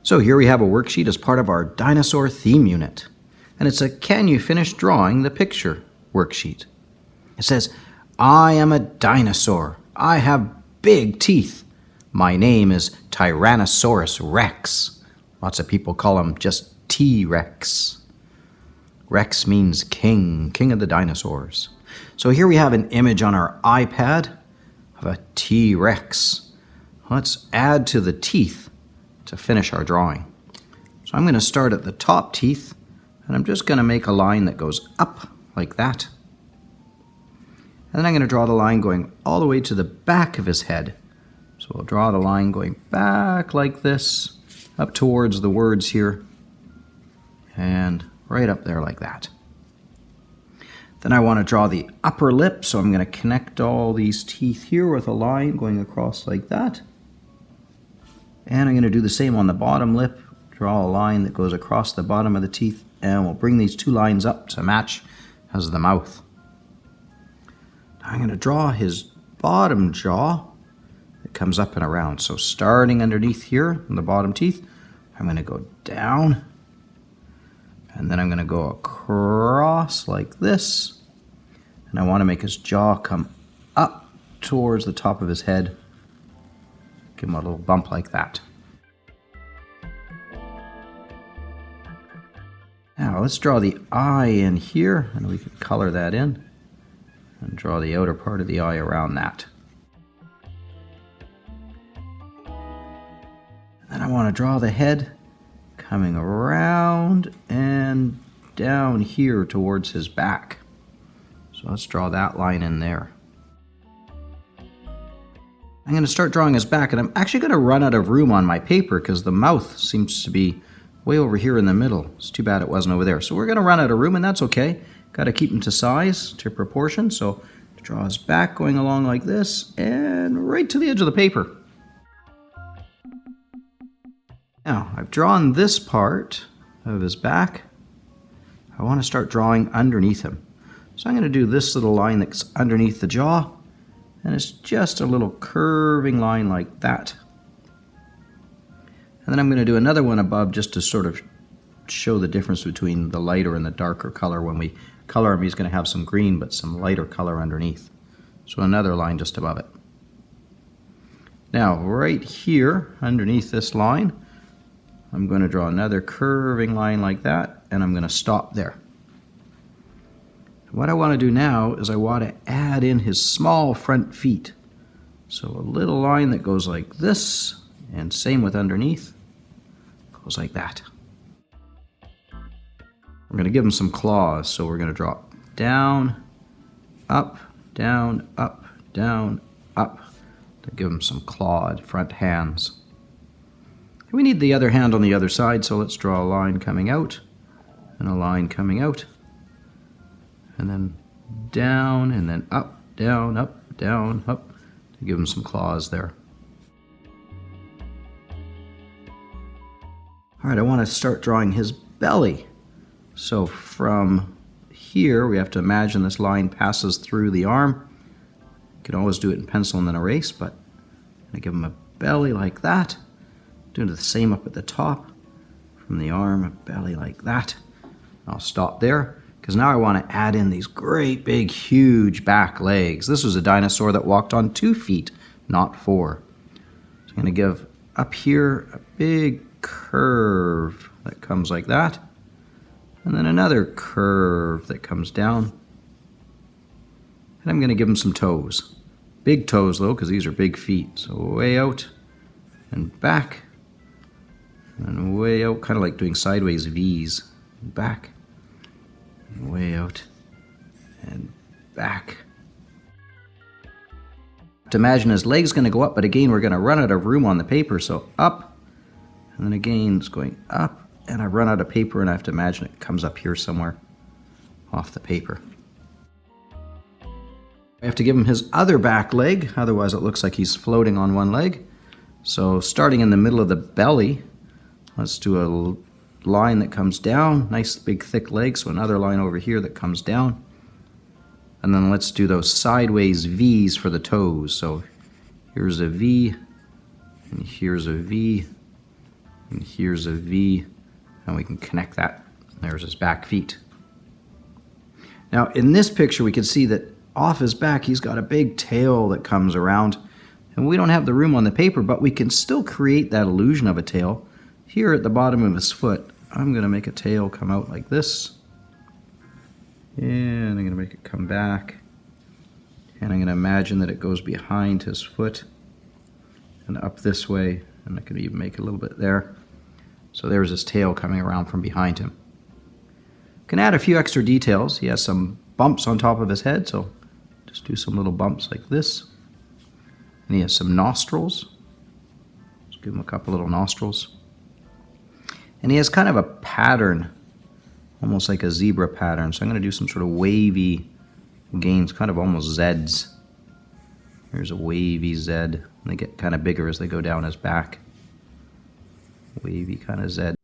So here we have a worksheet as part of our dinosaur theme unit. And it's a Can You Finish Drawing the Picture worksheet. It says, I am a dinosaur. I have big teeth. My name is Tyranasaurus Rex. Lots of people call him just T-Rex. Rex means king, king of the dinosaurs. So here we have an image on our iPad of a T-Rex. Let's add to the teeth to finish our drawing. So I'm going to start at the top teeth, and I'm just going to make a line that goes up like that. And then I'm going to draw the line going all the way to the back of his head. So we'll draw the line going back like this, up towards the words here, and right up there like that. Then I want to draw the upper lip, so I'm going to connect all these teeth here with a line going across like that. And I'm going to do the same on the bottom lip, draw a line that goes across the bottom of the teeth, and we'll bring these two lines up to match as the mouth. Now I'm going to draw his bottom jaw that comes up and around. So starting underneath here in the bottom teeth, I'm going to go down, and then I'm going to go across like this, and I want to make his jaw come up towards the top of his head. Give him a little bump like that. Now let's draw the eye in here, and we can color that in and draw the outer part of the eye around that. Then I want to draw the head coming around and down here towards his back. So let's draw that line in there. I'm going to start drawing his back, and I'm actually going to run out of room on my paper because the mouth seems to be way over here in the middle. It's too bad it wasn't over there. So we're going to run out of room, and that's okay. Got to keep him to size, to proportion. So draw his back going along like this and right to the edge of the paper. Now, I've drawn this part of his back. I want to start drawing underneath him. So I'm going to do this little line that's underneath the jaw, and it's just a little curving line like that. And then I'm going to do another one above just to sort of show the difference between the lighter and the darker color. When we color him, he's going to have some green, but some lighter color underneath. So another line just above it. Now, right here, underneath this line, I'm going to draw another curving line like that, and I'm going to stop there. What I want to do now is I want to add in his small front feet. So a little line that goes like this, and same with underneath, goes like that. We're going to give him some claws, so we're going to draw down, up, down, up, down, up, to give him some clawed front hands. We need the other hand on the other side, so let's draw a line coming out, and a line coming out, and then down, and then up, down, up, to give him some claws there. All right, I want to start drawing his belly. So from here, we have to imagine this line passes through the arm. You can always do it in pencil and then erase, but I'm going to give him a belly like that. Do the same up at the top. From the arm, a belly like that. I'll stop there, because now I want to add in these great big huge back legs. This was a dinosaur that walked on 2 feet, not 4. So I'm going to give up here a big curve that comes like that, and then another curve that comes down, and I'm going to give him some toes. Big toes though, because these are big feet. So way out and back, and way out, kind of like doing sideways V's. Back, and way out, and back. To imagine his leg's going to go up, but again we're going to run out of room on the paper, so up, and then again it's going up, and I run out of paper, and I have to imagine it comes up here somewhere off the paper. I have to give him his other back leg, otherwise it looks like he's floating on one leg. So starting in the middle of the belly, let's do a line that comes down, nice big thick leg, so another line over here that comes down. And then let's do those sideways V's for the toes. So here's a V, and here's a V, And here's a V, and we can connect that. There's his back feet. Now in this picture we can see that off his back he's got a big tail that comes around, and we don't have the room on the paper, but we can still create that illusion of a tail. Here at the bottom of his foot, I'm going to make a tail come out like this, and I'm going to make it come back, and I'm going to imagine that it goes behind his foot and up this way, and I can even make a little bit there. So there's his tail coming around from behind him. Can add a few extra details. He has some bumps on top of his head, so just do some little bumps like this. And he has some nostrils. Just give him a couple little nostrils. And he has kind of a pattern, almost like a zebra pattern. So I'm going to do some sort of wavy gains, kind of almost Zs. Here's a wavy Z. And they get kind of bigger as they go down his back. Wavy kind of Z.